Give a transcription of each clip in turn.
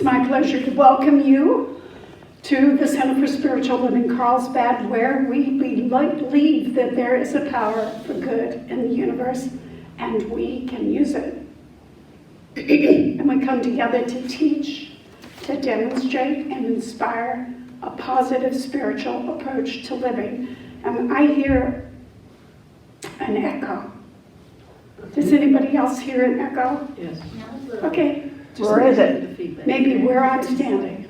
It's my pleasure to welcome you to the Center for Spiritual Living Carlsbad, where we believe that there is a power for good in the universe, and we can use it. And we come together to teach, to demonstrate, and inspire a positive spiritual approach to living. And I hear an echo. Does anybody else hear an echo? Yes. Okay. Where is it? Maybe where I'm standing.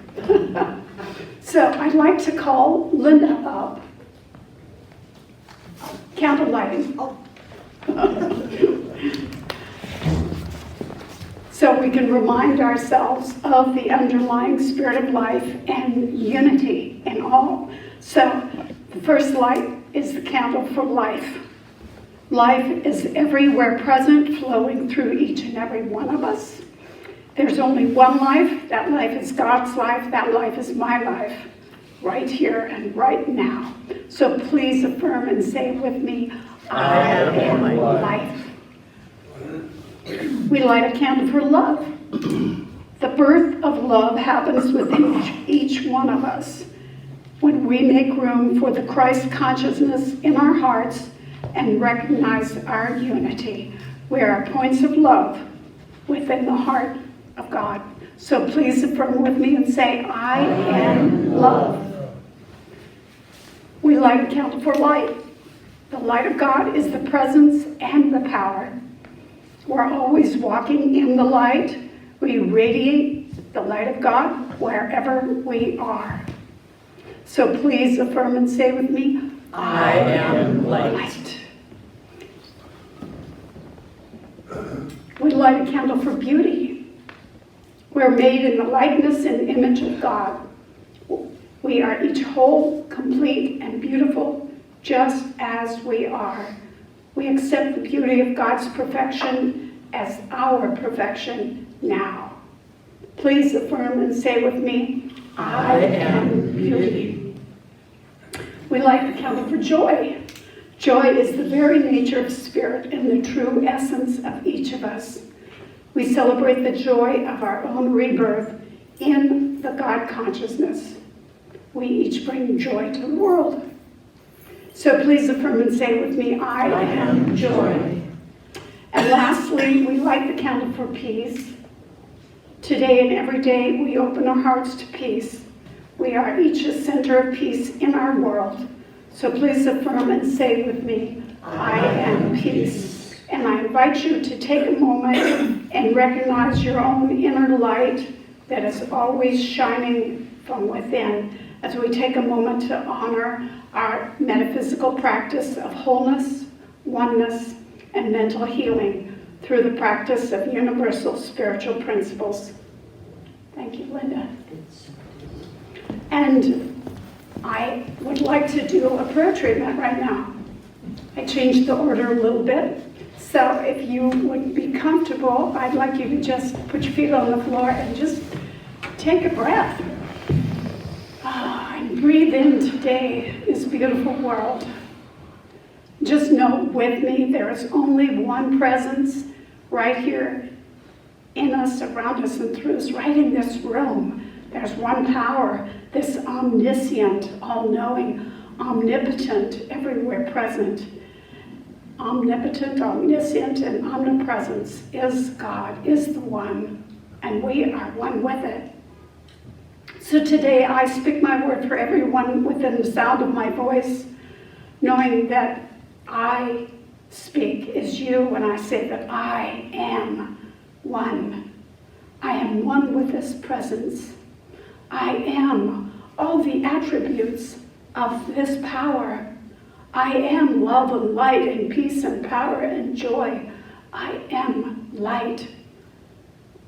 So I'd like to call Linda up. Candle lighting. So we can remind ourselves of the underlying spirit of life and unity in all. So the first light is the candle for life. Life is everywhere present, flowing through each and every one of us. There's only one life. That life is God's life. That life is my life, right here and right now. So please affirm and say with me, I am life. We light a candle for love. The birth of love happens within each one of us when we make room for the Christ consciousness in our hearts and recognize our unity. We are points of love within the heart of God. So please affirm with me and say, I am love. We light a candle for light. The light of God is the presence and the power. We're always walking in the light. We radiate the light of God wherever we are. So please affirm and say with me, I am light. We light a candle for beauty. We're made in the likeness and image of God. We are each whole, complete, and beautiful, just as we are. We accept the beauty of God's perfection as our perfection now. Please affirm and say with me, I am beauty. We light the candle for joy. Joy is the very nature of spirit and the true essence of each of us. We celebrate the joy of our own rebirth in the God consciousness. We each bring joy to the world. So please affirm and say with me, I am joy. And lastly, we light the candle for peace. Today and every day, we open our hearts to peace. We are each a center of peace in our world. So please affirm and say with me, I am peace. And I invite you to take a moment and recognize your own inner light that is always shining from within as we take a moment to honor our metaphysical practice of wholeness, oneness, and mental healing through the practice of universal spiritual principles. Thank you, Linda. And I would like to do a prayer treatment right now. I changed the order a little bit. So if you would be comfortable, I'd like you to just put your feet on the floor and just take a breath. And breathe in today, this beautiful world. Just know with me, there is only one presence right here in us, around us, and through us, right in this room. There's one power, this omniscient, all-knowing, omnipotent, everywhere present. Omnipotent, omniscient, and omnipresence is God, is the one, and we are one with it. So today I speak my word for everyone within the sound of my voice, knowing that I speak as you when I say that I am one. I am one with this presence. I am all the attributes of this power. I am love and light and peace and power and joy. I am light.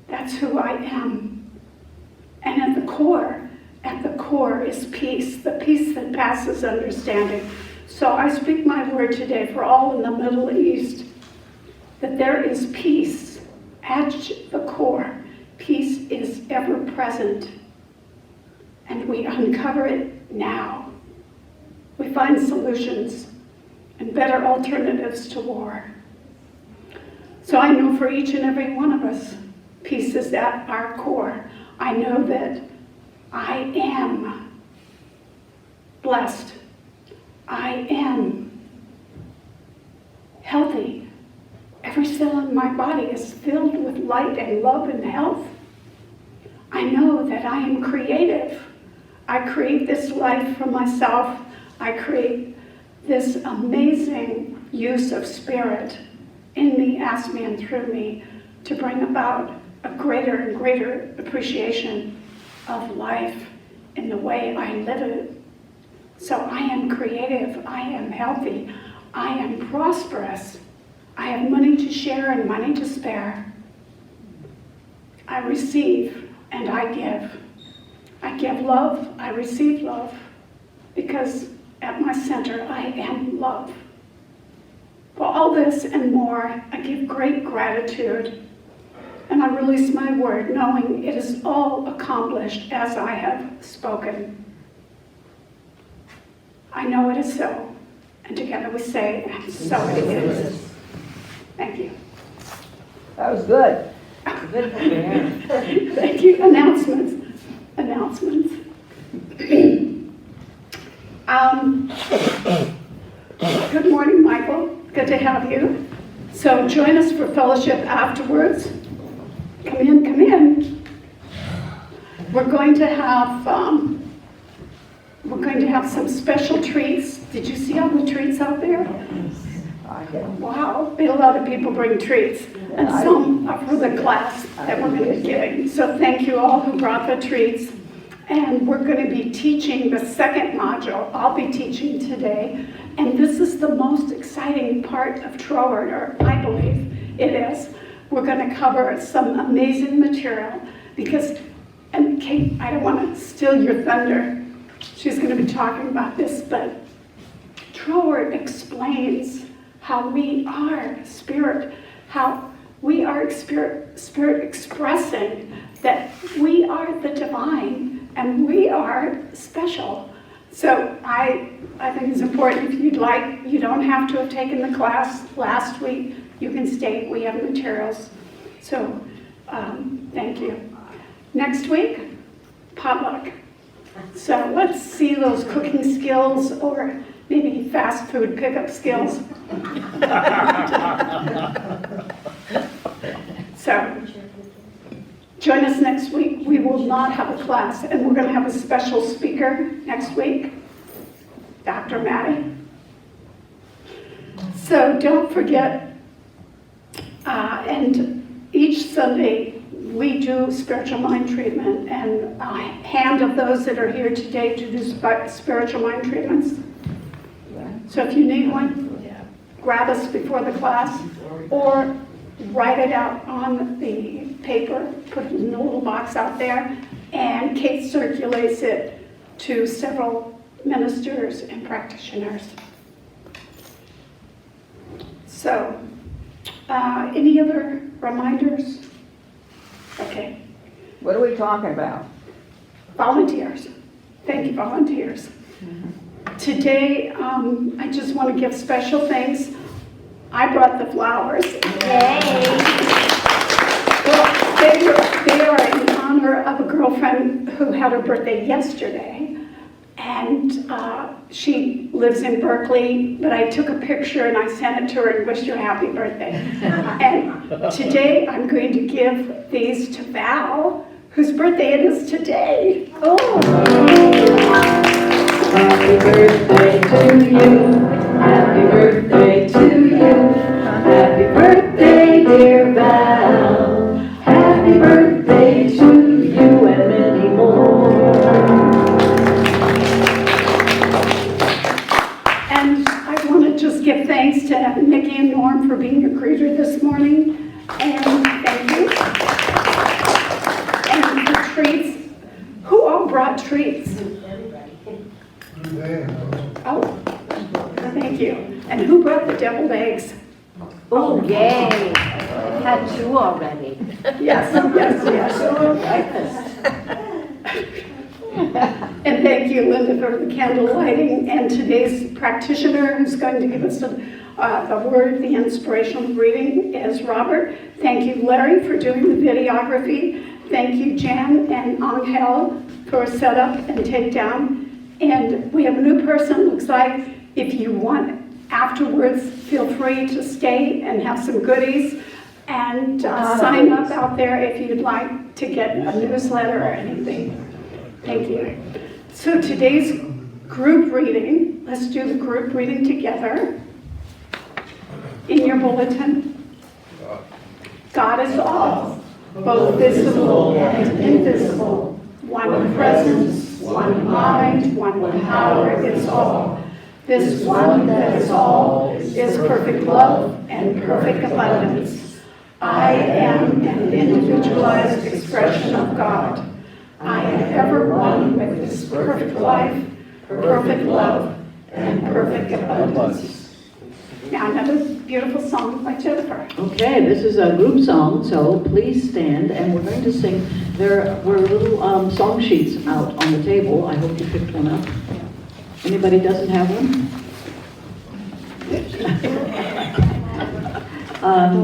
That's who I am. And at the core is peace, the peace that passes understanding. So I speak my word today for all in the Middle East, that there is peace at the core. Peace is ever present. And we uncover it now. We find solutions and better alternatives to war. So I know for each and every one of us, peace is at our core. I know that I am blessed. I am healthy. Every cell in my body is filled with light and love and health. I know that I am creative. I create this life for myself. I create this amazing use of spirit in me, as me, and through me to bring about a greater and greater appreciation of life in the way I live it. So I am creative, I am healthy, I am prosperous, I have money to share and money to spare. I receive and I give. I give love, I receive love, because at my center I am love. For all this and more, I give great gratitude, and I release my word knowing it is all accomplished as I have spoken. I know it is so, and together we say, and so it is. Thank you. That was good. Good for you. Thank you. Announcements. Good morning, Michael. Good to have you. So join us for fellowship afterwards. Come in. We're going to have some special treats. Did you see all the treats out there? Wow, a lot of people bring treats, and some are for the class that we're going to be giving. So thank you all who brought the treats. And we're going to be teaching the second module. I'll be teaching today. And this is the most exciting part of Troward, or I believe it is. We're going to cover some amazing material because, and Kate, I don't want to steal your thunder. She's going to be talking about this, but Troward explains how we are spirit, how we are spirit expressing that we are the divine and we are special. So I think it's important, if you'd like, you don't have to have taken the class last week. You can stay, we have materials. So thank you. Next week, potluck. So let's see those cooking skills or maybe fast food pickup skills. So join us next week. We will not have a class, and we're going to have a special speaker next week, Dr. Maddie. So don't forget, and each Sunday we do spiritual mind treatment, and a hand of those that are here today to do spiritual mind treatments. So if you need one, grab us before the class, or write it out on the paper, put it in a little box out there, and Kate circulates it to several ministers and practitioners. So, any other reminders? Okay. What are we talking about? Volunteers. Thank you, volunteers. Today, I just want to give special thanks. I brought the flowers. Yay! Well, they are in honor of a girlfriend who had her birthday yesterday, and she lives in Berkeley, but I took a picture and I sent it to her and wished her happy birthday. And today I'm going to give these to Val, whose birthday it is today. Oh! Happy birthday to you. Happy birthday to you. Happy birthday, dear Val. Happy birthday to you and many more. And I want to just give thanks to Nikki and Norm for being a greeter this morning. And thank you. And the treats. Who all brought treats? Oh, thank you. And who brought the deviled eggs? Oh, yay! Had two already. Yes. And thank you, Linda, for the candle lighting. And today's practitioner who's going to give us the word, the inspirational reading, is Robert. Thank you, Larry, for doing the videography. Thank you, Jan and Angel, for setup and takedown. And we have a new person, looks like. If you want afterwards, feel free to stay and have some goodies and sign up out there if you'd like to get a newsletter or anything. Thank you. So today's group reading, let's do the group reading together. In your bulletin, God is all, both visible and invisible, one presence, one mind, one power is all. This one that is all is perfect love and perfect abundance. I am an individualized expression of God. I am ever one with this perfect life, perfect love, and perfect abundance. Now another beautiful song by Jennifer. Okay, this is a group song, so please stand, and we're going to sing. There were little song sheets out on the table. I hope you picked one up. Anybody doesn't have one?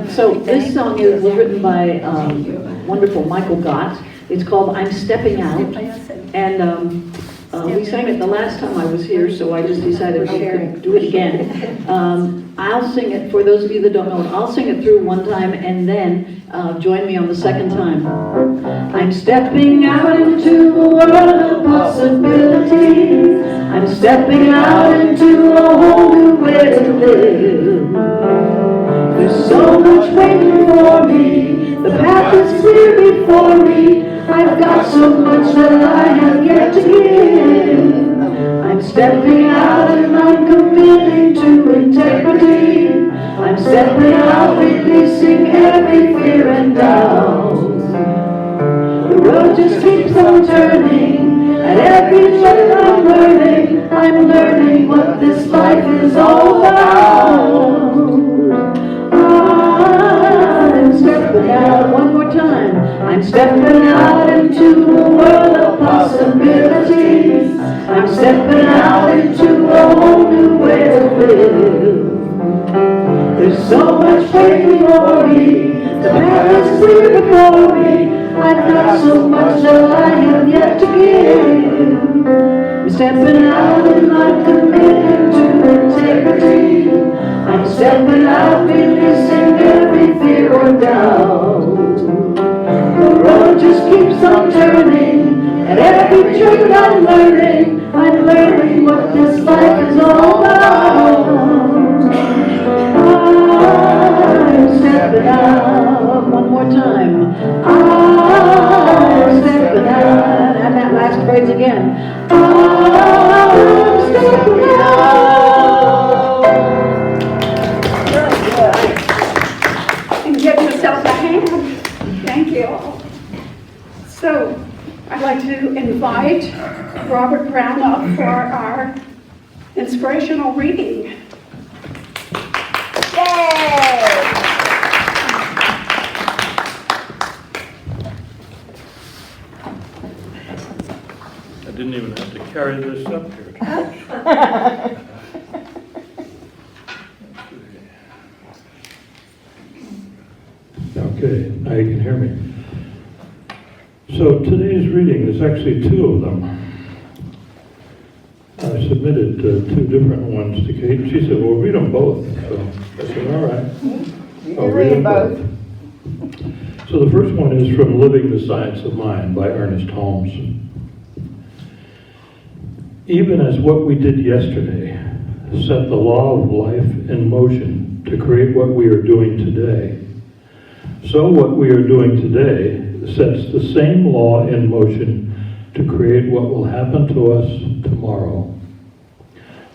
So this song was written by wonderful Michael Gott. It's called I'm Stepping Out, and we sang it the last time I was here, so I just decided to do it again. I'll sing it, for those of you that don't know it, I'll sing it through one time and then join me on the second time. I'm stepping out into a world of possibilities. I'm stepping out into a whole new way to live. There's so much waiting for me. The path is clear before me. I've got so much that I have yet to give. I'm stepping out and I'm committing to integrity. I'm stepping out, releasing every fear and doubt. The road just keeps on turning. At every turn I'm learning what this life is all about. I'm stepping out one more time. I'm stepping out into a world of possibilities. I'm stepping out into a whole new way to live. There's so much waiting for me. The path is clear before me. I've got so much that I have yet to give. I'm stepping out and I'm committed to integrity. I'm stepping out, releasing every fear or doubt. The road just keeps on turning. At every turn I'm learning what this life is all about. I'm stepping out one more time. I'm stepping out. And that last phrase again. I'm stepping out. And give yourself a hand. Thank you all. So I'd like to invite Robert Brown up for our inspirational reading. I didn't even have to carry this up here. Okay, now you can hear me. So today's reading is actually two of them. I submitted two different ones to Kate. She said, well, read them both. So I said, all right. I'll read them both. So the first one is from Living the Science of Mind by Ernest Holmes. Even as what we did yesterday set the law of life in motion to create what we are doing today, so what we are doing today sets the same law in motion to create what will happen to us tomorrow.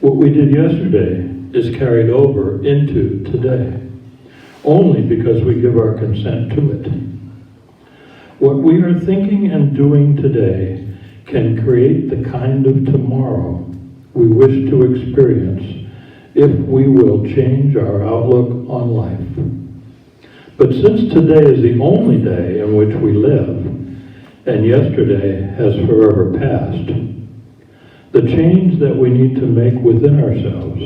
What we did yesterday is carried over into today, only because we give our consent to it. What we are thinking and doing today can create the kind of tomorrow we wish to experience if we will change our outlook on life. But since today is the only day in which we live, and yesterday has forever passed, the change that we need to make within ourselves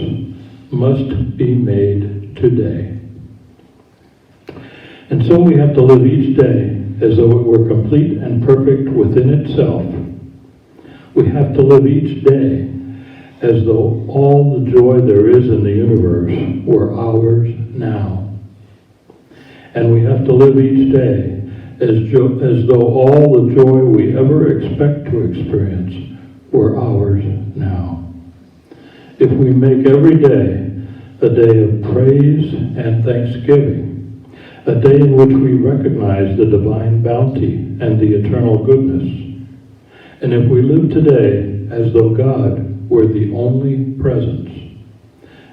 must be made today. And so we have to live each day as though it were complete and perfect within itself. We have to live each day as though all the joy there is in the universe were ours now. And we have to live each day as though all the joy we ever expect to experience were ours now. If we make every day a day of praise and thanksgiving, a day in which we recognize the divine bounty and the eternal goodness, and if we live today as though God were the only presence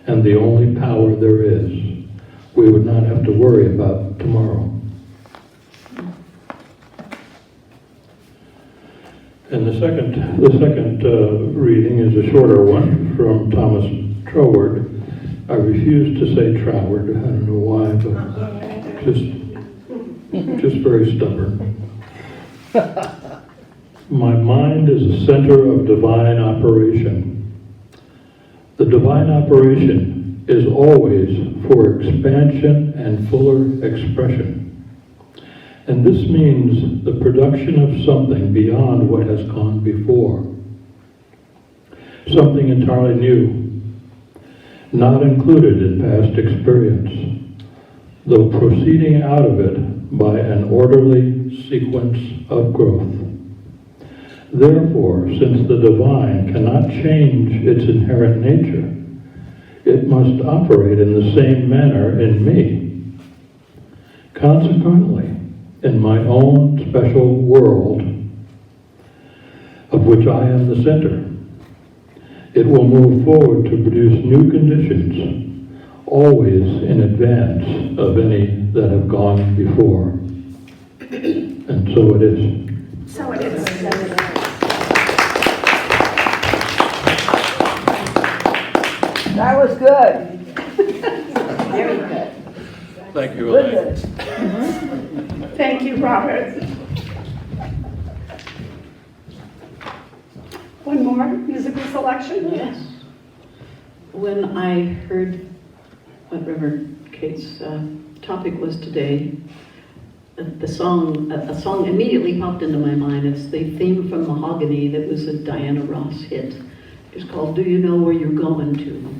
and the only power there is, we would not have to worry about tomorrow. And the second reading is a shorter one from Thomas Troward. I refuse to say Troward. I don't know why, but just very stubborn. My mind is a center of divine operation. The divine operation is always for expansion and fuller expression. And this means the production of something beyond what has gone before. Something entirely new, not included in past experience, though proceeding out of it by an orderly sequence of growth. Therefore, since the divine cannot change its inherent nature, it must operate in the same manner in me. Consequently, in my own special world, of which I am the center, it will move forward to produce new conditions, always in advance of any that have gone before. And so it is. So it is. That was good. Very good. Thank you, Good, Elaine. good. Thank you, Robert. One more musical selection? Yes. When I heard what Reverend Kate's topic was today, a song immediately popped into my mind. It's the theme from Mahogany that was a Diana Ross hit. It's called Do You Know Where You're Going To?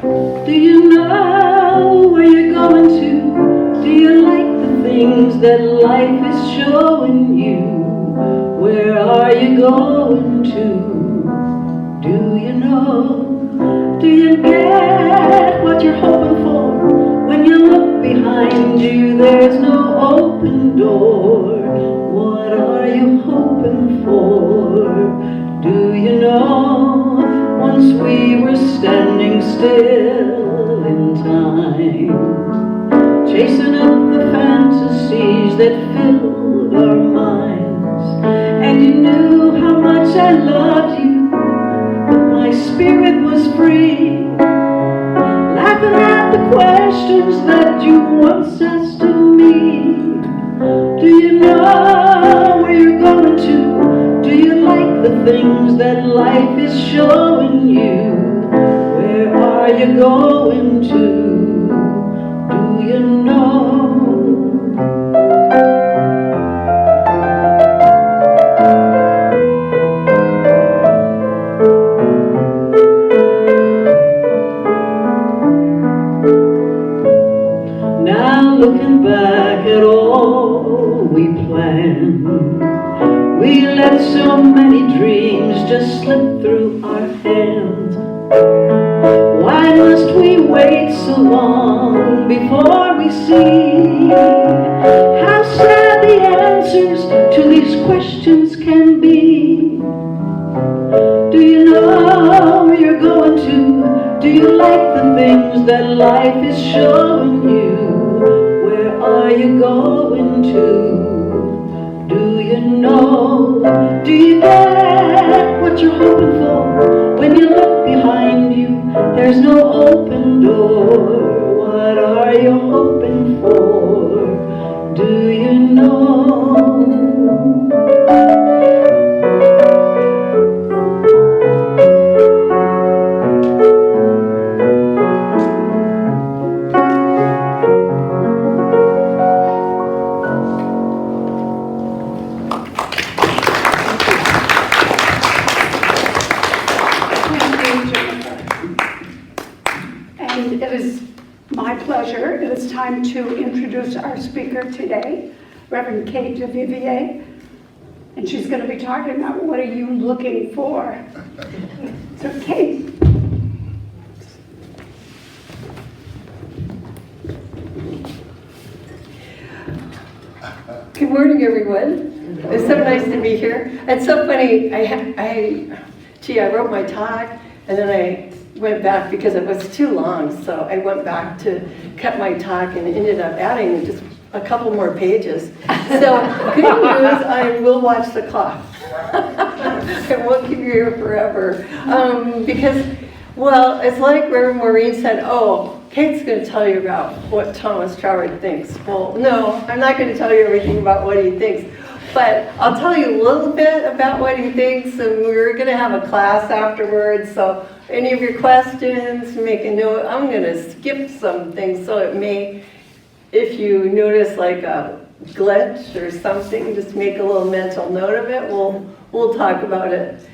Do you know where you're going to? Do you like the things that life is showing you? Where are you going to? Do you know? Do you get what you're hoping for? When you look behind you, there's no open door. What are you hoping for? Do you know? Once we were standing still in time, chasing up the fantasies that filled our minds. And you knew how much I loved you, but my spirit was free, laughing at the questions that you once asked of me. Do you know where you're going to? Do you like the things that life is showing you? Where are you going to? Do you know? Now looking back at all we planned, we let so many dreams just slip through our hands. Why must we wait so long before we see how sad the answers to these questions can be? Do you know where you're going to? Do you like the things that life is showing you? Where are you going to? Do you know? Do you get what you're hoping for? When you look behind you, there's no open door. What are you hoping for? Do you know? pleasure, it is time to introduce our speaker today, Reverend Kate DuVivier. And she's going to be talking about what are you looking for. So Kate. Good morning, everyone. It's so nice to be here. It's so funny. I wrote my talk, and then I went back because it was too long. So I went back to cut my talk and ended up adding just a couple more pages. So good news, I will watch the clock. I won't keep you here forever because, well, it's like Reverend Maureen said. Oh, Kate's going to tell you about what Thomas Troward thinks. Well, no, I'm not going to tell you everything about what he thinks. But I'll tell you a little bit about what he thinks, and we're going to have a class afterwards. So any of your questions, make a note. I'm going to skip some things, so it may, if you notice like a glitch or something, just make a little mental note of it. We'll talk about it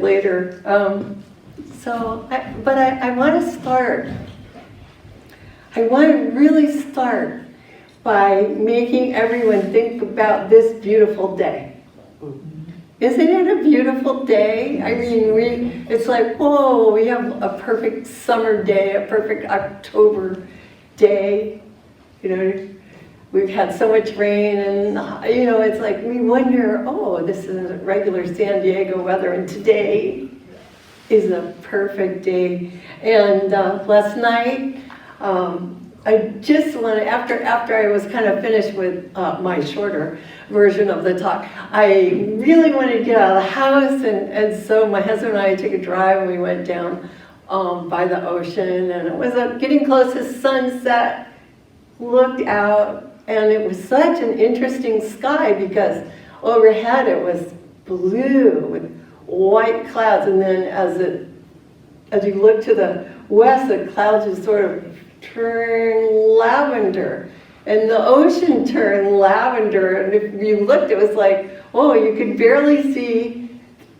later. But I want to start. I want to really start by making everyone think about this beautiful day. Isn't it a beautiful day? I mean, it's like, whoa, we have a perfect summer day, a perfect October day. You know, we've had so much rain and, you know, it's like we wonder, oh, this is regular San Diego weather, and today is a perfect day. And last night, I just wanted, after I was kind of finished with my shorter version of the talk, I really wanted to get out of the house, and so my husband and I took a drive, and we went down by the ocean, and it was getting close to sunset, looked out, and it was such an interesting sky because overhead it was blue with white clouds, and then as you look to the west, the clouds just sort of turned lavender, and the ocean turned lavender, and if you looked, it was like, oh, you could barely see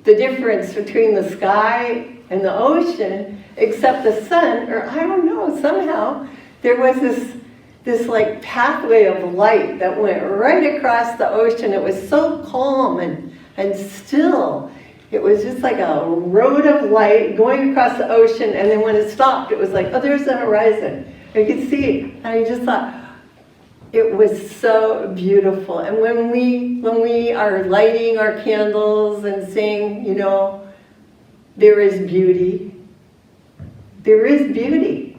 the difference between the sky and the ocean, except the sun, or I don't know, somehow there was this like pathway of light that went right across the ocean. It was so calm and still. It was just like a road of light going across the ocean, and then when it stopped, it was like, oh, there's the horizon. You could see it. And I just thought, it was so beautiful. And when we are lighting our candles and saying, you know, there is beauty, there is beauty.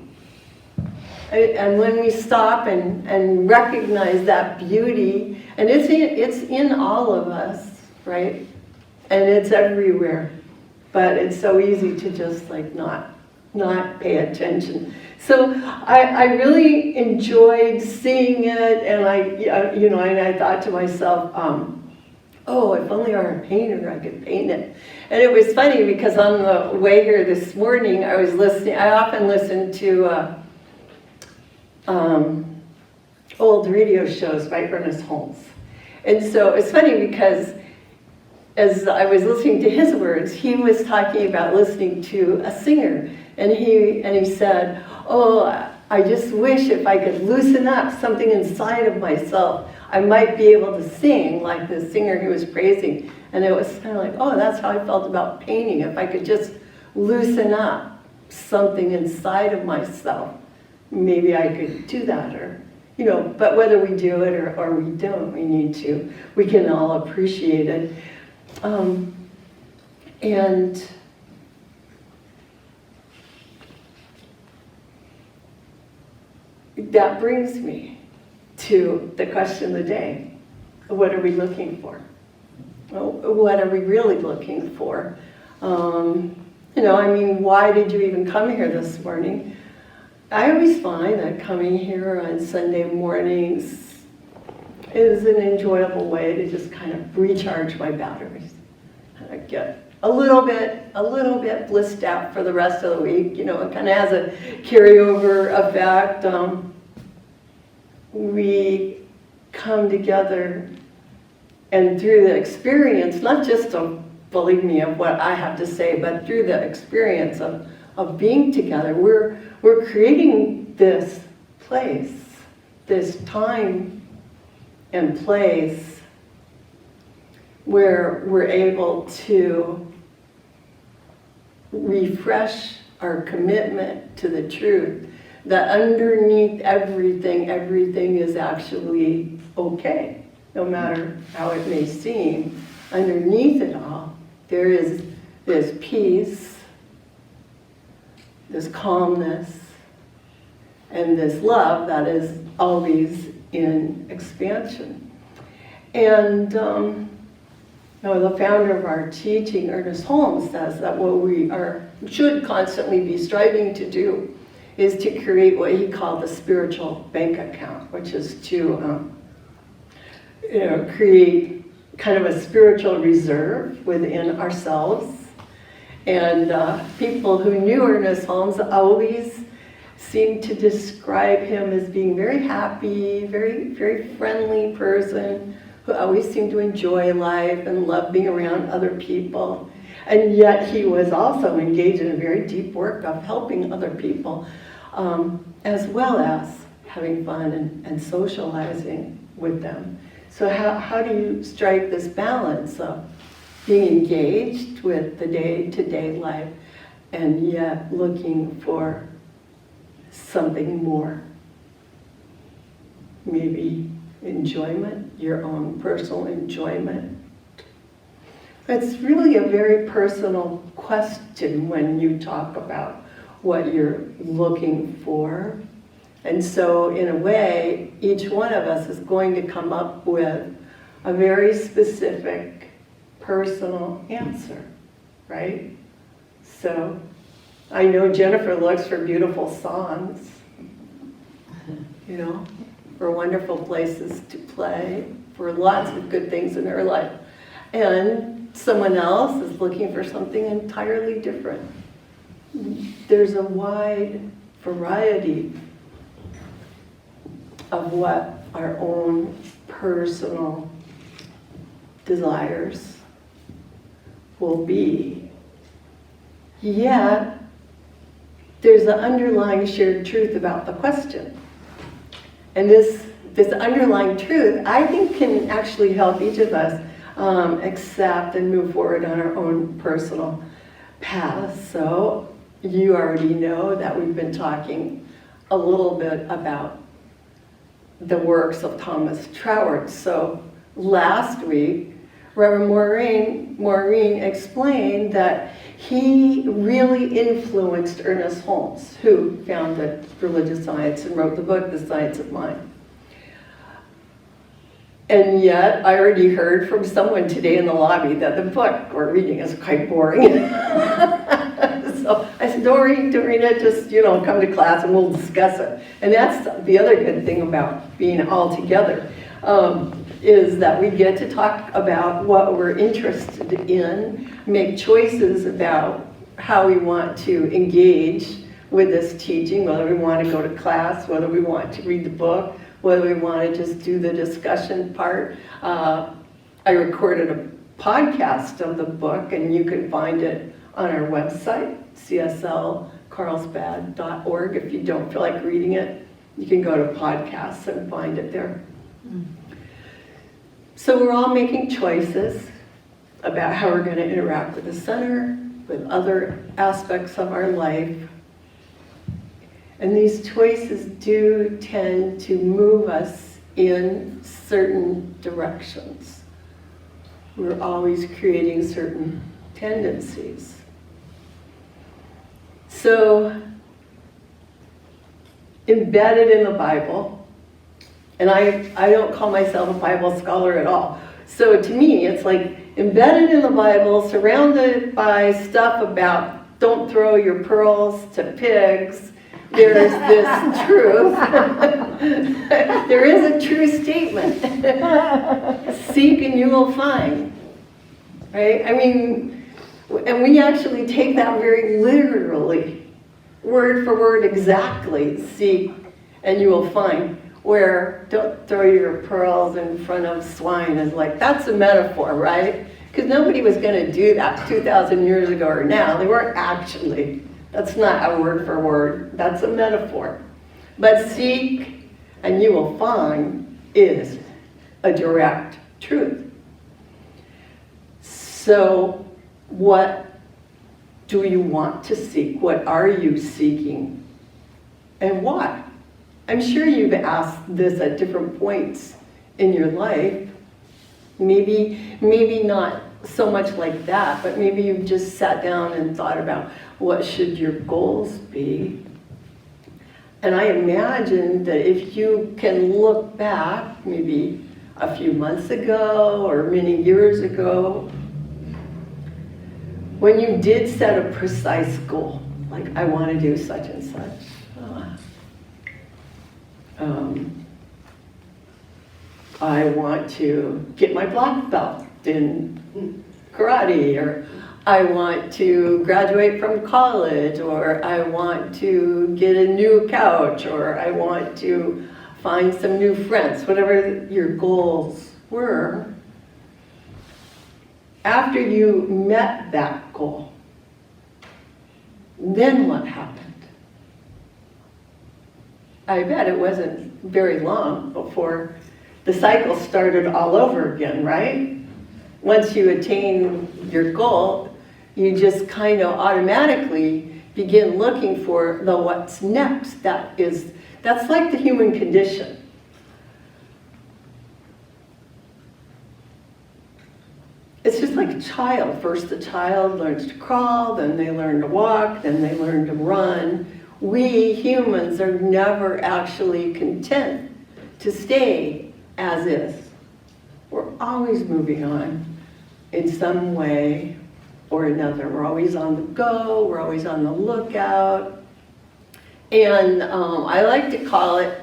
And when we stop and recognize that beauty, and it's in all of us, right? And it's everywhere, but it's so easy to just like not pay attention. So I really enjoyed seeing it, and I thought to myself, oh, if only I were a painter, I could paint it. And it was funny because on the way here this morning, I was listening. I often listen to old radio shows by Ernest Holmes, and so it's funny because as I was listening to his words, he was talking about listening to a singer, and he said, oh, I just wish if I could loosen up something inside of myself, I might be able to sing like the singer he was praising. And it was kind of like, oh, that's how I felt about painting. If I could just loosen up something inside of myself, maybe I could do that, or, you know, but whether we do it or we don't, we can all appreciate it. And that brings me to the question of the day. What are we looking for? What are we really looking for? Why did you even come here this morning? I always find that coming here on Sunday mornings is an enjoyable way to just kind of recharge my batteries. I get a little bit blissed out for the rest of the week. You know, it kind of has a carryover effect. We come together, and through the experience, not just of, believe me, of what I have to say, but through the experience of being together, we're creating this place, this time and place where we're able to refresh our commitment to the truth, that underneath everything, everything is actually okay, no matter how it may seem. Underneath it all, there is this peace, this calmness, and this love that is always in expansion. And the founder of our teaching, Ernest Holmes, says that what we should constantly be striving to do is to create what he called the spiritual bank account, which is to create kind of a spiritual reserve within ourselves. And people who knew Ernest Holmes always seemed to describe him as being very happy, very, very friendly person who always seemed to enjoy life and love being around other people. And yet he was also engaged in a very deep work of helping other people, as well as having fun and socializing with them. So how do you strike this balance of being engaged with the day-to-day life and yet looking for something more? Maybe enjoyment, your own personal enjoyment. It's really a very personal question when you talk about what you're looking for. And so in a way, each one of us is going to come up with a very specific personal answer, right? So I know Jennifer looks for beautiful songs, for wonderful places to play, for lots of good things in her life. And someone else is looking for something entirely different. There's a wide variety of what our own personal desires will be. Yet, there's an underlying shared truth about the question. And this underlying truth, I think, can actually help each of us accept and move forward on our own personal paths. So you already know that we've been talking a little bit about the works of Thomas Troward. So last week, Reverend Maureen explained that he really influenced Ernest Holmes, who founded religious science and wrote the book, The Science of Mind. And yet, I already heard from someone today in the lobby that the book we're reading is quite boring. So I said, don't read it, just, come to class and we'll discuss it. And that's the other good thing about being all together, is that we get to talk about what we're interested in, make choices about how we want to engage with this teaching, whether we want to go to class, whether we want to read the book, whether we want to just do the discussion part. I recorded a podcast of the book, and you can find it on our website, CSL Carlsbad.org. If you don't feel like reading it, you can go to podcasts and find it there. So we're all making choices about how we're going to interact with the center, with other aspects of our life. And these choices do tend to move us in certain directions. We're always creating certain tendencies. So, embedded in the Bible, and I don't call myself a Bible scholar at all. So to me, it's like embedded in the Bible, surrounded by stuff about don't throw your pearls to pigs. There's this truth. There is a true statement. Seek and you will find. Right? I mean, and we actually take that very literally, word for word exactly. Seek and you will find. Where don't throw your pearls in front of swine is like, that's a metaphor, right? Because nobody was going to do that 2,000 years ago or now. They weren't actually. That's not a word for word. That's a metaphor. But seek and you will find is a direct truth. So what do you want to seek? What are you seeking? And why? I'm sure you've asked this at different points in your life. Maybe not so much like that, but maybe you've just sat down and thought about what should your goals be. And I imagine that if you can look back maybe a few months ago or many years ago, when you did set a precise goal, like I want to do such and such. I want to get my black belt in karate, or I want to graduate from college, or I want to get a new couch, or I want to find some new friends, whatever your goals were. After you met that goal, then what happened? I bet it wasn't very long before the cycle started all over again, right? Once you attain your goal, you just kind of automatically begin looking for the what's next. That's like the human condition. It's just like a child. First the child learns to crawl, then they learn to walk, then they learn to run. We humans are never actually content to stay as is. We're always moving on in some way or another. We're always on the go, we're always on the lookout. And I like to call it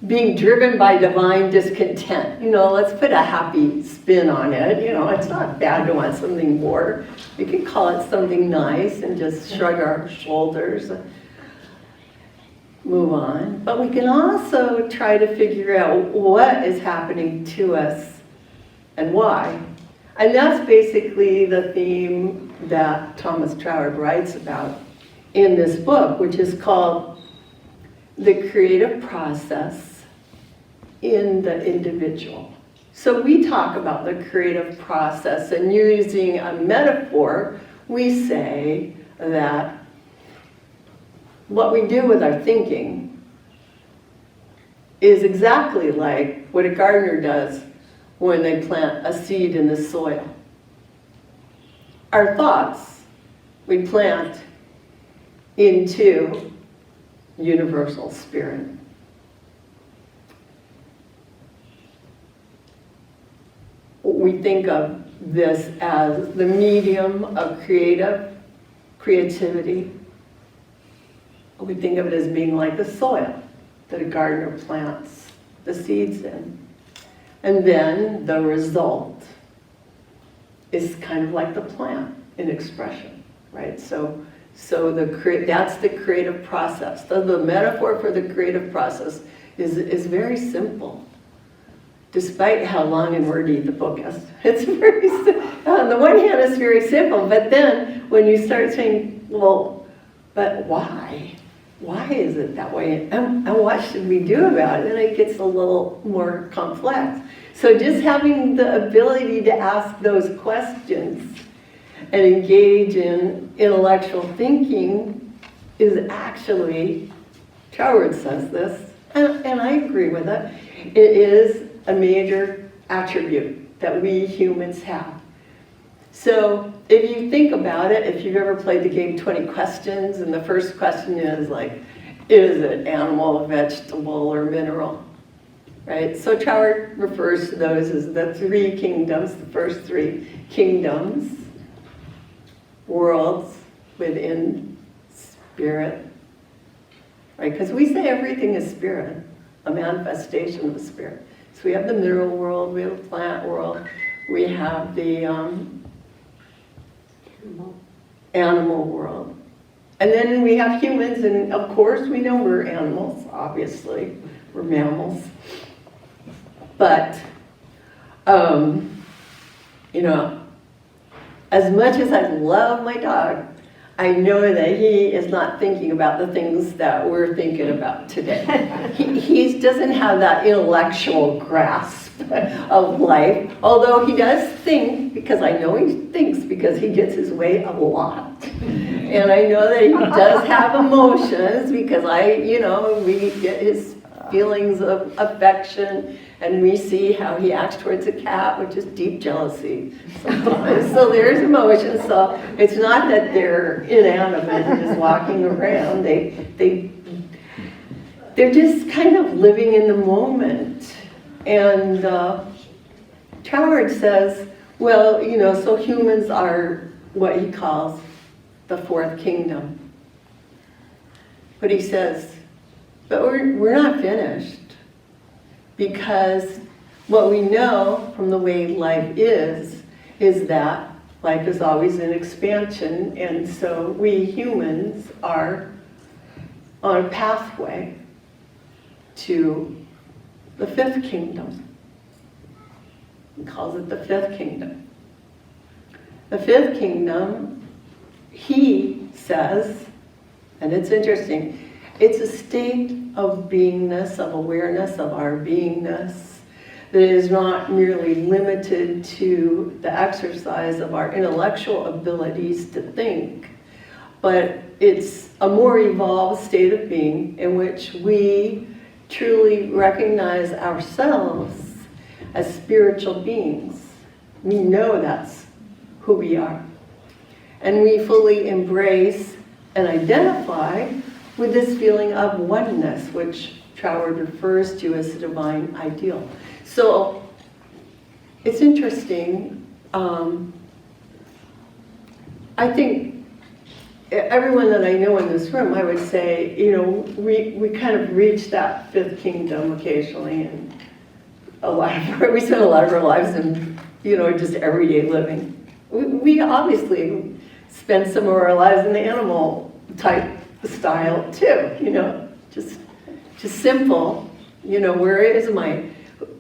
being driven by divine discontent. Let's put a happy spin on it. It's not bad to want something more. We can call it something nice and just shrug our shoulders and move on. But we can also try to figure out what is happening to us and why. And that's basically the theme that Thomas Troward writes about in this book, which is called The Creative Process in the Individual. So we talk about the creative process, and using a metaphor, we say that what we do with our thinking is exactly like what a gardener does when they plant a seed in the soil. Our thoughts, we plant into universal spirit. We think of this as the medium of creativity. We think of it as being like the soil that a gardener plants the seeds in. And then the result is kind of like the plant in expression, right? So that's the creative process. The metaphor for the creative process is very simple, despite how long and wordy the book is. It's very on the one hand, it's very simple, but then when you start saying, well, but why? Why is it that way? And what should we do about it? Then it gets a little more complex. So just having the ability to ask those questions and engage in intellectual thinking is actually, Troward says this, and I agree with it, it is a major attribute that we humans have. So if you think about it, if you've ever played the game 20 Questions, and the first question is like, is it animal, vegetable, or mineral? Right? So Troward refers to those as the three kingdoms, the first three kingdoms, worlds within spirit. Right? Because we say everything is spirit, a manifestation of the spirit. So we have the mineral world, we have the plant world, we have the animal world. And then we have humans, and of course we know we're animals, obviously. We're mammals. But, as much as I love my dog, I know that he is not thinking about the things that we're thinking about today. He doesn't have that intellectual grasp of life, although he does think, because I know he thinks because he gets his way a lot. And I know that he does have emotions because we get his feelings of affection, and we see how he acts towards a cat, which is deep jealousy sometimes. So there's emotions. So it's not that they're inanimate and just walking around. They're just kind of living in the moment. And Troward says, well, so humans are what he calls the fourth kingdom. But he says, but we're not finished, because what we know from the way life is that life is always in expansion, and so we humans are on a pathway to the fifth kingdom. He calls it the fifth kingdom. The fifth kingdom, he says, and it's interesting, it's a state of beingness, of awareness of our beingness, that is not merely limited to the exercise of our intellectual abilities to think, but it's a more evolved state of being in which we truly recognize ourselves as spiritual beings. We know that's who we are. And we fully embrace and identify with this feeling of oneness, which Troward refers to as the divine ideal. So it's interesting. I think everyone that I know in this room, I would say, we kind of reach that fifth kingdom occasionally, and we spend a lot of our lives in, just everyday living. We obviously spend some of our lives in the animal type style too, just simple,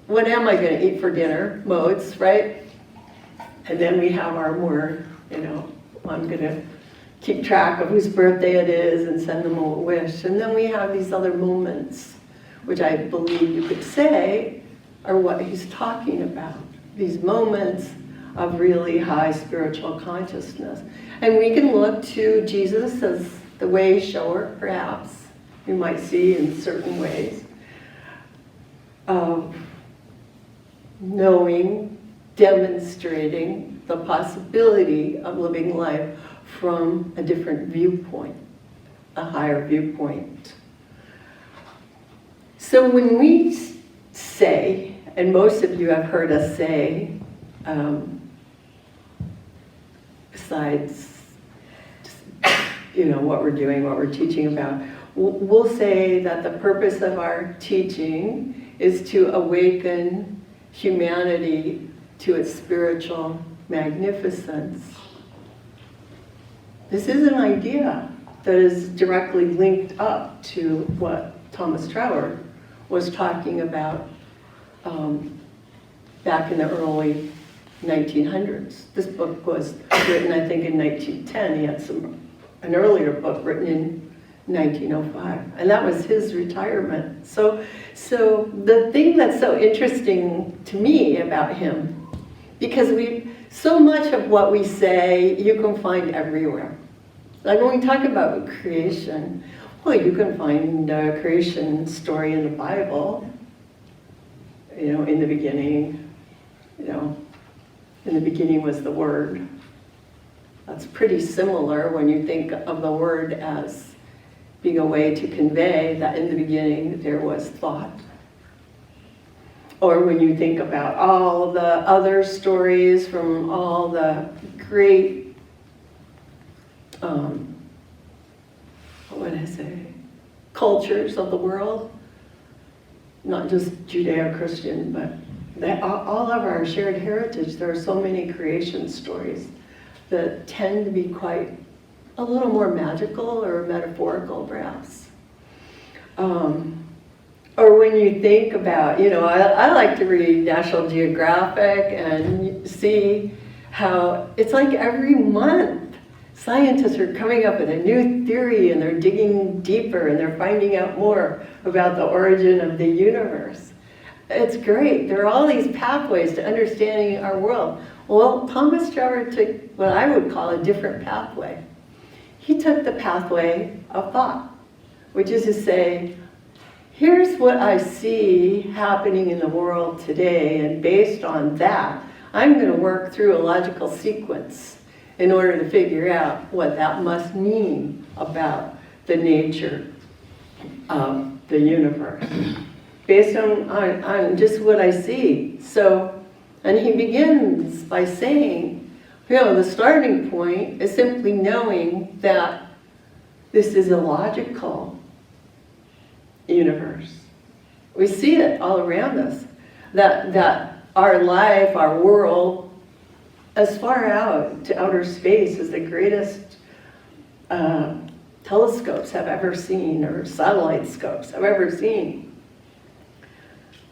what am I going to eat for dinner modes, right? And then we have our more, I'm going to keep track of whose birthday it is and send them a wish. And then we have these other moments, which I believe you could say are what he's talking about. These moments of really high spiritual consciousness. And we can look to Jesus as the way shower, perhaps, you might see in certain ways, of knowing, demonstrating the possibility of living life from a different viewpoint, a higher viewpoint. So when we say, and most of you have heard us say, besides what we're doing, what we're teaching about, we'll say that the purpose of our teaching is to awaken humanity to its spiritual magnificence. This is an idea that is directly linked up to what Thomas Troward was talking about back in the early 1900s. This book was written, I think, in 1910. He had an earlier book written in 1905, and that was his retirement. So the thing that's so interesting to me about him, because so much of what we say you can find everywhere. Like when we talk about creation, well, you can find a creation story in the Bible. In the beginning, in the beginning was the Word. That's pretty similar when you think of the Word as being a way to convey that in the beginning there was thought. Or when you think about all the other stories from all the great, cultures of the world, not just Judeo-Christian, but all of our shared heritage, there are so many creation stories that tend to be quite a little more magical or metaphorical, perhaps. Or when you think about, I like to read National Geographic and see how it's like every month Scientists are coming up with a new theory and they're digging deeper and they're finding out more about the origin of the universe. It's great. There are all these pathways to understanding our world. Well, Thomas Trevor took what I would call a different pathway. He took the pathway of thought, which is to say, here's what I see happening in the world today, and based on that, I'm going to work through a logical sequence in order to figure out what that must mean about the nature of the universe, based on just what I see. So, and he begins by saying, the starting point is simply knowing that this is a logical universe. We see it all around us, that our life, our world, as far out to outer space as the greatest telescopes have ever seen, or satellite scopes have ever seen.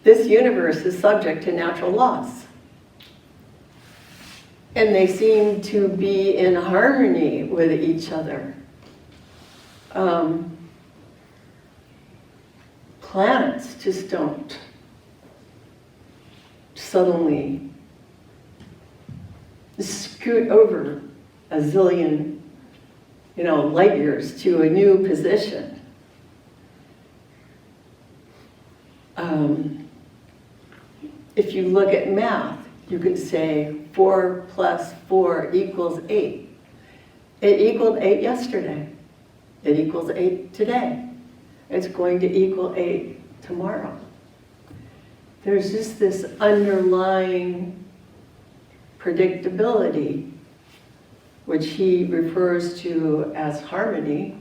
This universe is subject to natural laws. And they seem to be in harmony with each other. Planets just don't suddenly scoot over a zillion, light years to a new position. If you look at math, you could say 4 plus 4 equals 8. It equaled 8 yesterday. It equals 8 today. It's going to equal 8 tomorrow. There's just this underlying predictability, which he refers to as harmony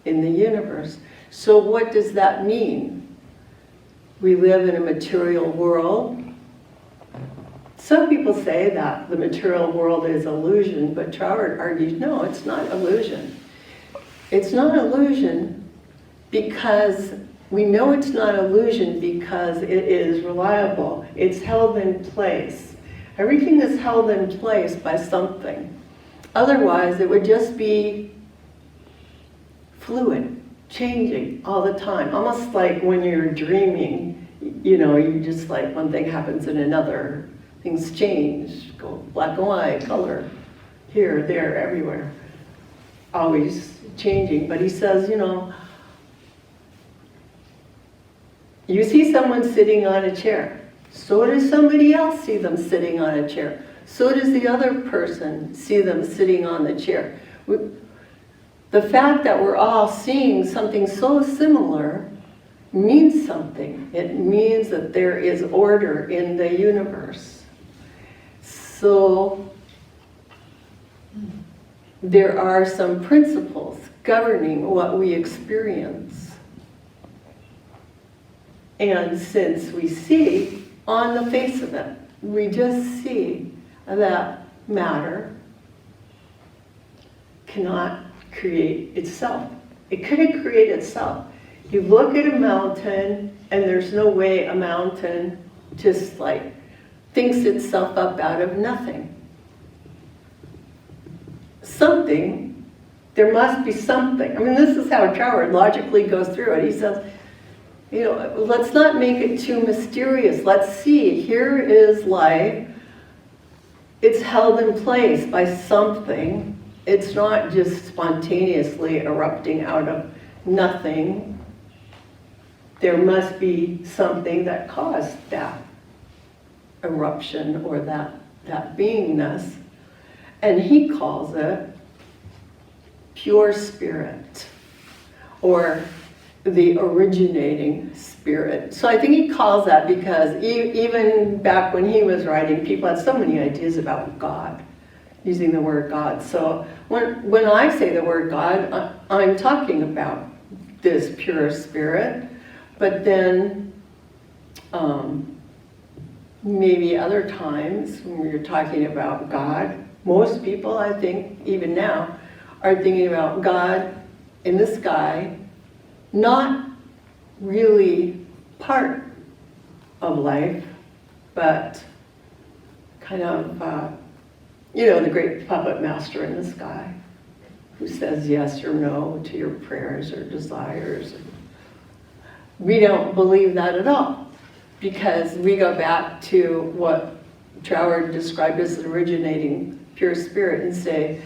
in the universe. So what does that mean? We live in a material world. Some people say that the material world is illusion, but Troward argues, no, it's not illusion. It's not illusion because we know it's not illusion because it is reliable. It's held in place. Everything is held in place by something. Otherwise, it would just be fluid, changing all the time. Almost like when you're dreaming, you just like one thing happens in another. Things change, go black and white, color, here, there, everywhere. Always changing. But he says, you see someone sitting on a chair. So does somebody else see them sitting on a chair. So does the other person see them sitting on the chair. The fact that we're all seeing something so similar means something. It means that there is order in the universe. So there are some principles governing what we experience. And since we see on the face of it, we just see that matter cannot create itself. It couldn't create itself. You look at a mountain and there's no way a mountain just like thinks itself up out of nothing. Something, there must be something. I mean, this is how Troward logically goes through it. He says, let's not make it too mysterious. Let's see, here is life. It's held in place by something. It's not just spontaneously erupting out of nothing. There must be something that caused that eruption or that beingness. And he calls it pure spirit or the originating spirit. So I think he calls that because even back when he was writing, people had so many ideas about God, using the word God. So when I say the word God, I'm talking about this pure spirit, but then maybe other times when we're talking about God, most people, I think, even now, are thinking about God in the sky, not really part of life, but kind of, the great puppet master in the sky. who says yes or no to your prayers or desires. We don't believe that at all, because we go back to what Troward described as the originating pure spirit and say,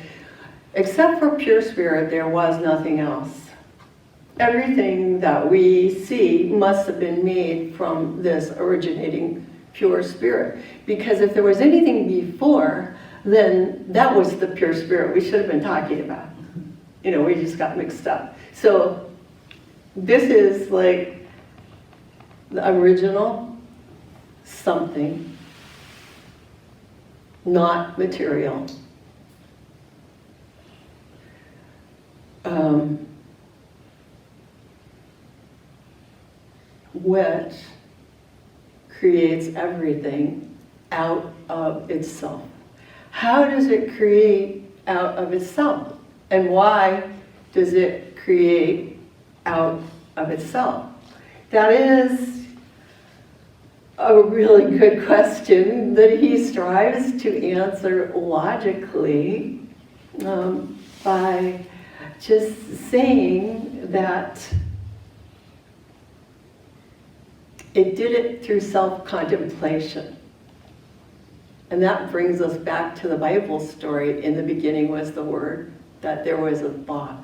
except for pure spirit, there was nothing else. Everything that we see must have been made from this originating pure spirit. Because if there was anything before, then that was the pure spirit we should have been talking about. You know, we just got mixed up. So this is like the original something, not material. Which creates everything out of itself. How does it create out of itself? And why does it create out of itself? That is a really good question that he strives to answer logically by just saying that it did it through self-contemplation. And that brings us back to the Bible story. In the beginning was the Word, that there was a thought,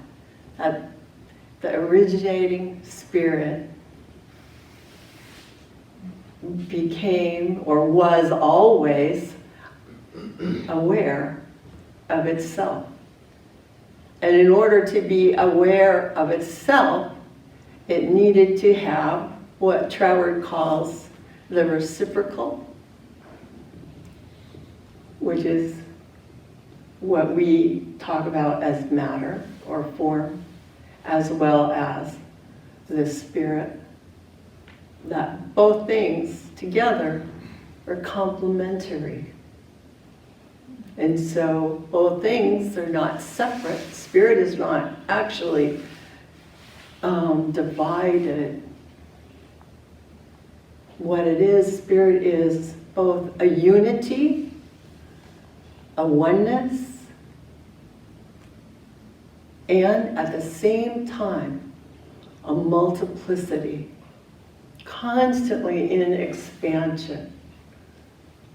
that the originating spirit became or was always aware of itself. And in order to be aware of itself, it needed to have what Troward calls the reciprocal, which is what we talk about as matter or form, as well as the spirit. That both things together are complementary. And so both things are not separate. Spirit is not actually divided. What it is, spirit is both a unity, a oneness, and at the same time, a multiplicity, constantly in expansion.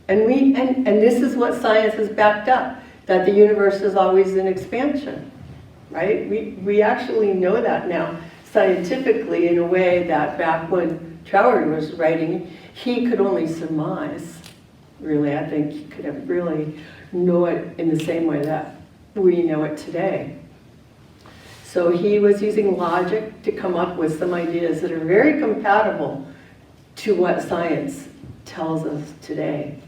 And this is what science has backed up, that the universe is always in expansion, right? We actually know that now scientifically in a way that back when Troward was writing, he could only surmise, really. I think he could have really know it in the same way that we know it today. So he was using logic to come up with some ideas that are very compatible to what science tells us today.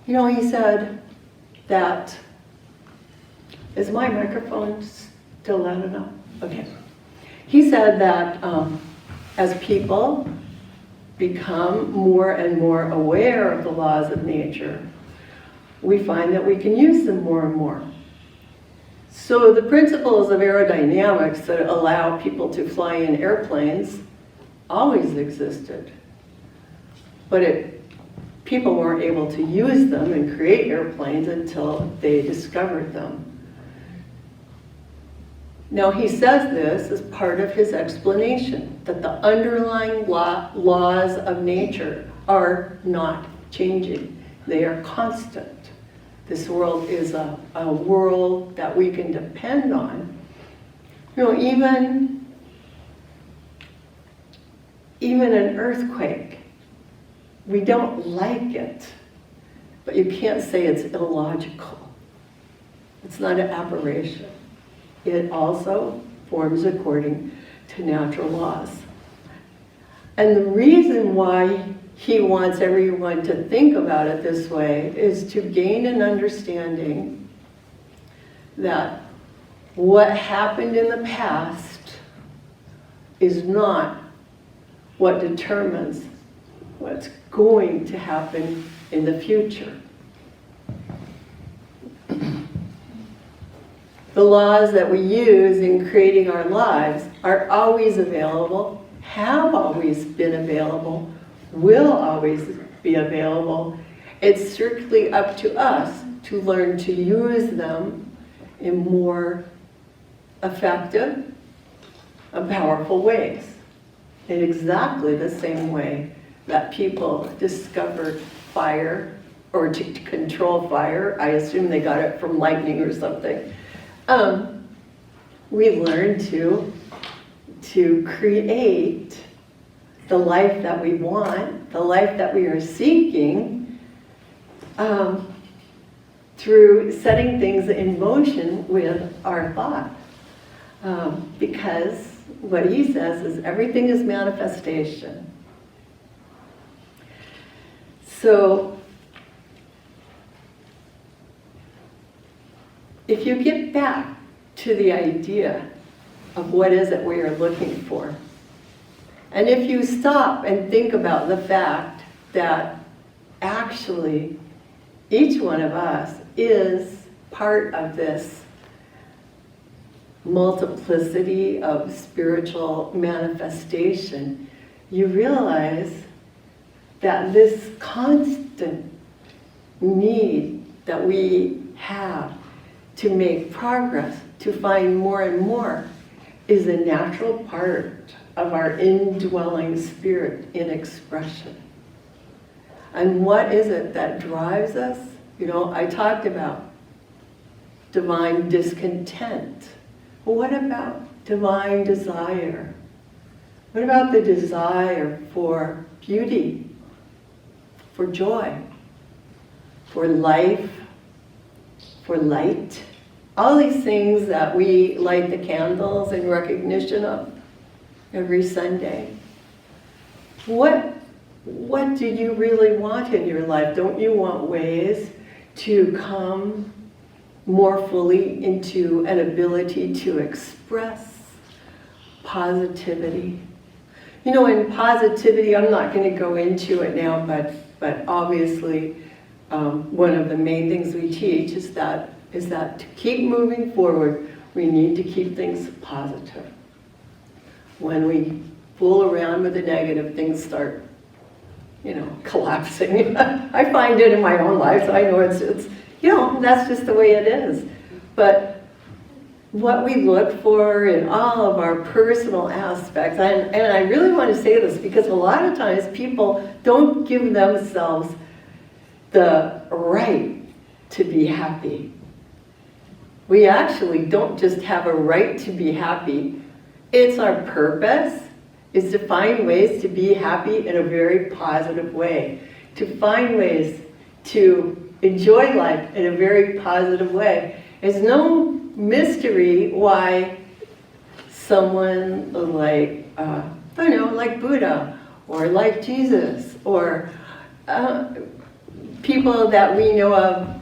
You know, he said that, is my microphone still loud enough? Okay. He said that as people become more and more aware of the laws of nature, we find that we can use them more and more. So the principles of aerodynamics that allow people to fly in airplanes always existed. But people weren't able to use them and create airplanes until they discovered them. Now he says this as part of his explanation, that the underlying laws of nature are not changing. They are constant. This world is a world that we can depend on. You know, even an earthquake, we don't like it, but you can't say it's illogical. It's not an aberration. It also forms according to natural laws. And the reason why he wants everyone to think about it this way is to gain an understanding that what happened in the past is not what determines what's going to happen in the future. The laws that we use in creating our lives are always available, have always been available, will always be available. It's strictly up to us to learn to use them in more effective and powerful ways. In exactly the same way that people discovered fire, or to control fire, I assume they got it from lightning or something. We learn to create the life that we want, the life that we are seeking, through setting things in motion with our thought. Because what he says is everything is manifestation. So, if you get back to the idea of what is it we are looking for, and if you stop and think about the fact that actually each one of us is part of this multiplicity of spiritual manifestation, you realize that this constant need that we have to make progress, to find more and more, is a natural part of our indwelling spirit in expression. And what is it that drives us? You know, I talked about divine discontent. Well, what about divine desire? What about the desire for beauty, for joy, for life, for light? All these things that we light the candles in recognition of every Sunday. What do you really want in your life? Don't you want ways to come more fully into an ability to express positivity? You know, in positivity, I'm not going to go into it now, but obviously one of the main things we teach is that to keep moving forward, we need to keep things positive. When we fool around with the negative, things start, collapsing. I find it in my own life, so I know it's that's just the way it is. But what we look for in all of our personal aspects, and I really want to say this because a lot of times people don't give themselves the right to be happy. We actually don't just have a right to be happy. It's our purpose is to find ways to be happy in a very positive way, to find ways to enjoy life in a very positive way. There's no mystery why someone like, like Buddha, or like Jesus, or people that we know of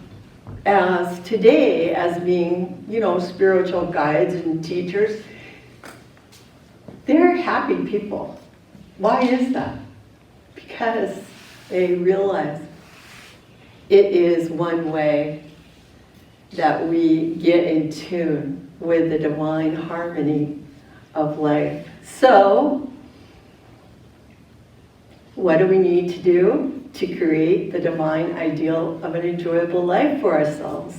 as today as being, spiritual guides and teachers, they're happy people. Why is that? Because they realize it is one way that we get in tune with the divine harmony of life. So, what do we need to do to create the divine ideal of an enjoyable life for ourselves?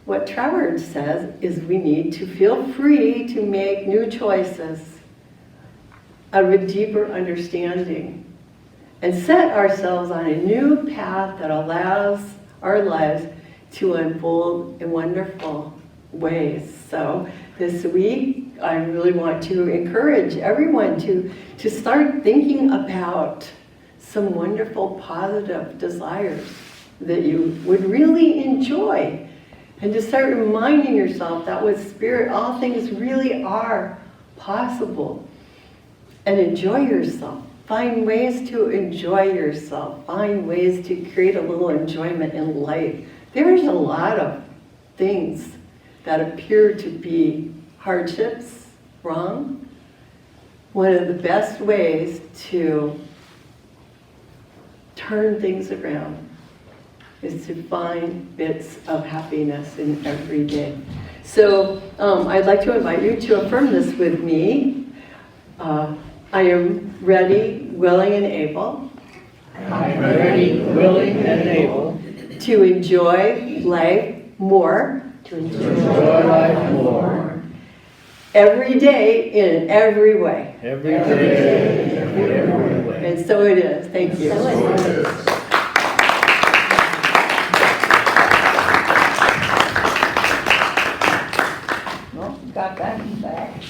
What Trevor says is we need to feel free to make new choices out of a deeper understanding and set ourselves on a new path that allows our lives to unfold in wonderful ways. So this week, I really want to encourage everyone to start thinking about some wonderful positive desires that you would really enjoy. And to start reminding yourself that with Spirit, all things really are possible. And enjoy yourself. Find ways to enjoy yourself. Find ways to create a little enjoyment in life. There's a lot of things that appear to be hardships, wrong. One of the best ways to turn things around is to find bits of happiness in every day. So I'd like to invite you to affirm this with me. I am ready, willing, and able. I am ready, willing, and able to enjoy life more, every day in every way. And so it is. Thank you. Well, got that back.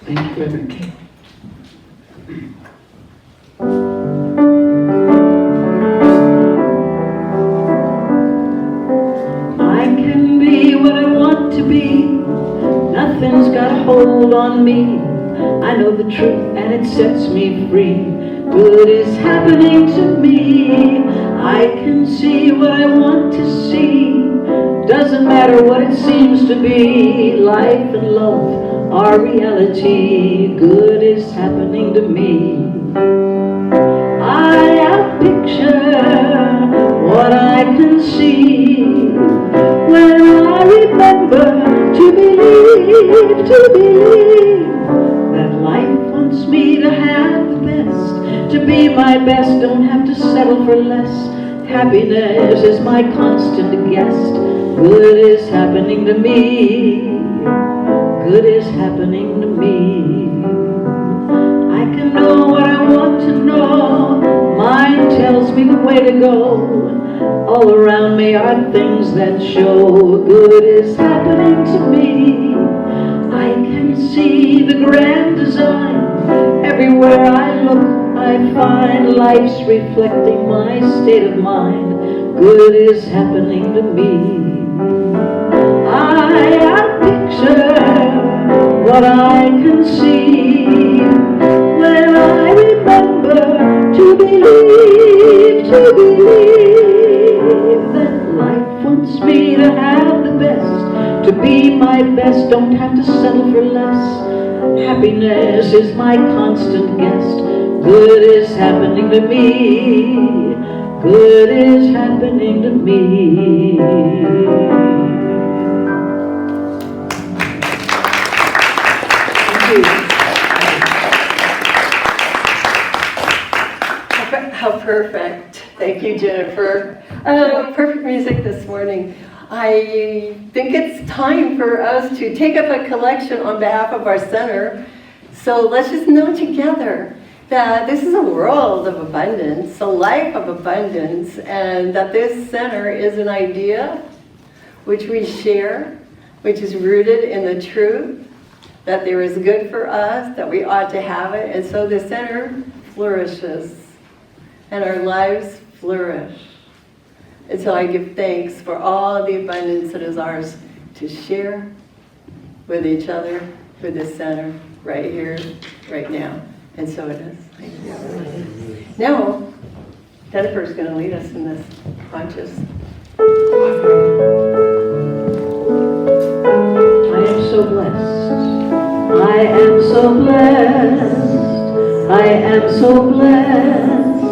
Thank you, Reverend Kay. I can be what I want to be. Nothing's got a hold on me. I know the truth and it sets me free. Good is happening to me. I can see what I want to see. Doesn't matter what it seems to be. Life and love are reality. Good is happening to me. I picture what I can see when I remember to believe that life wants me to have the best, to be my best, don't have to settle for less. Happiness is my constant guest. Good is happening to me. Good is happening to me. I can know what I want to know. Mind tells me the way to go. All around me are things that show good is happening to me. I can see the grand design. Everywhere I look, I find life's reflecting my state of mind. Good is happening to me. I picture what I can see when I remember to believe that life wants me to have the best, to be my best, don't have to settle for less. Happiness is my constant guest. Good is happening to me. Good is happening to me. How perfect. Thank you, Jennifer. Perfect music this morning. I think it's time for us to take up a collection on behalf of our center. So let's just know together that this is a world of abundance, a life of abundance, and that this center is an idea which we share, which is rooted in the truth, that there is good for us, that we ought to have it, and so the center flourishes, and our lives flourish. And so I give thanks for all the abundance that is ours to share with each other, with the center, right here, right now. And so it is. Thank you. Now, Jennifer's going to lead us in this conscious offering. I am so blessed. I am so blessed. I am so blessed.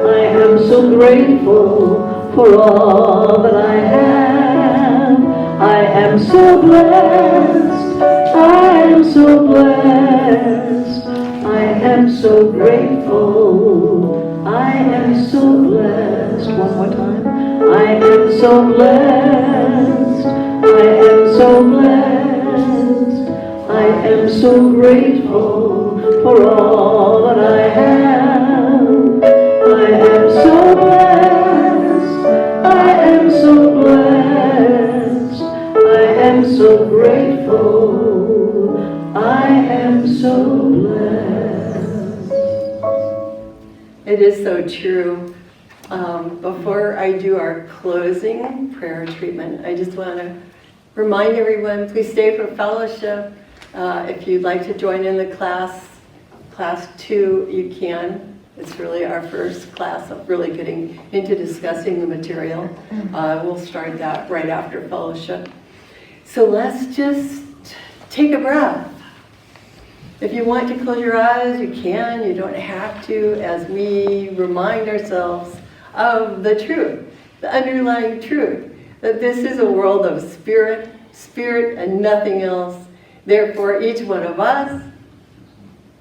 I am so grateful for all that I have. I am so blessed. I am so blessed. I am so grateful. I am so blessed. One more time. I am so blessed. I am so blessed. I am so grateful for all that I have. I am so blessed. I am so blessed. I am so grateful. I am so blessed. It is so true. Before I do our closing prayer treatment, I just want to remind everyone, please stay for fellowship. If you'd like to join in the class 2, you can. It's really our first class of really getting into discussing the material. We'll start that right after fellowship. So let's just take a breath. If you want to close your eyes, you can. You don't have to, as we remind ourselves of the truth, the underlying truth, that this is a world of spirit and nothing else. Therefore, each one of us,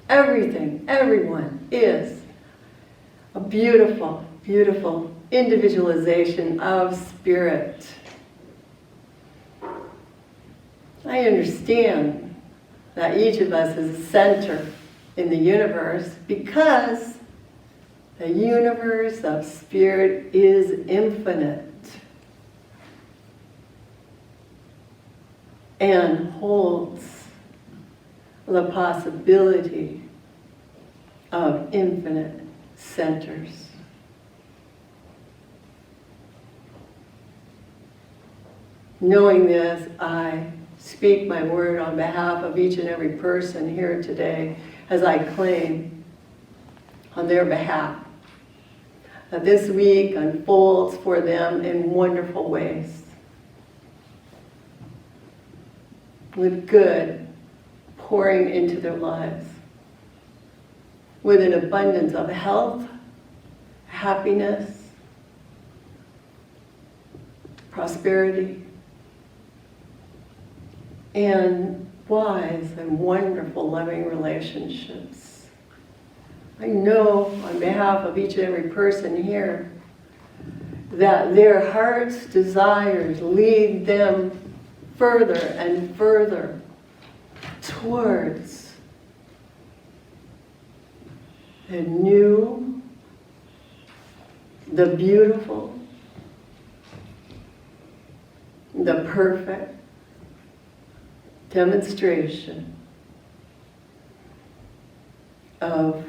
everything, everyone is A beautiful, beautiful individualization of spirit. I understand that each of us is a center in the universe because the universe of spirit is infinite and holds the possibility of infinite centers. Knowing this, I speak my word on behalf of each and every person here today as I claim on their behalf that this week unfolds for them in wonderful ways, with good pouring into their lives, with an abundance of health, happiness, prosperity, and wise and wonderful loving relationships. I know on behalf of each and every person here that their heart's desires lead them further and further towards the new, the beautiful, the perfect demonstration of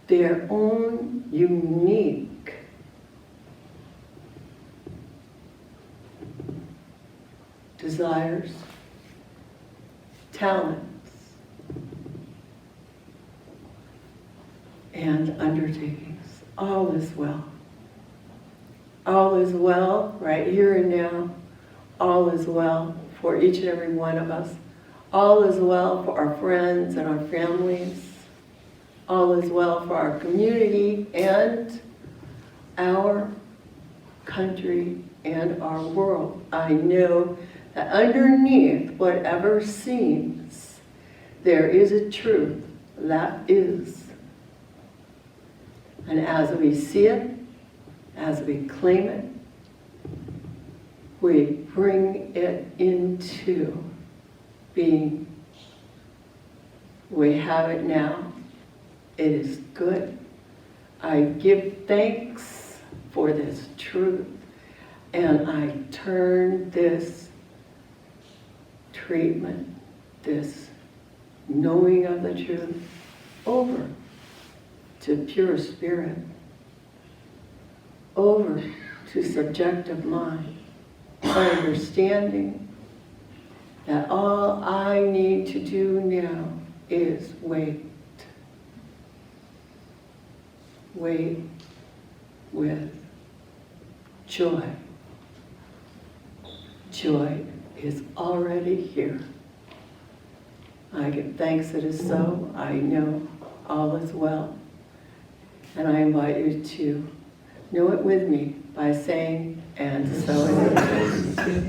their own unique desires, talents, and undertakings. All is well. All is well right here and now. All is well for each and every one of us. All is well for our friends and our families. All is well for our community and our country and our world. I know that underneath whatever seems, there is a truth that is. And as we see it, as we claim it, we bring it into being. We have it now. It is good. I give thanks for this truth, and I turn this treatment, this knowing of the truth, over to pure spirit, over to subjective mind, understanding that all I need to do now is wait. Wait with joy. Joy is already here. I give thanks it is so. I know all is well. And I invite you to know it with me by saying, and so it is.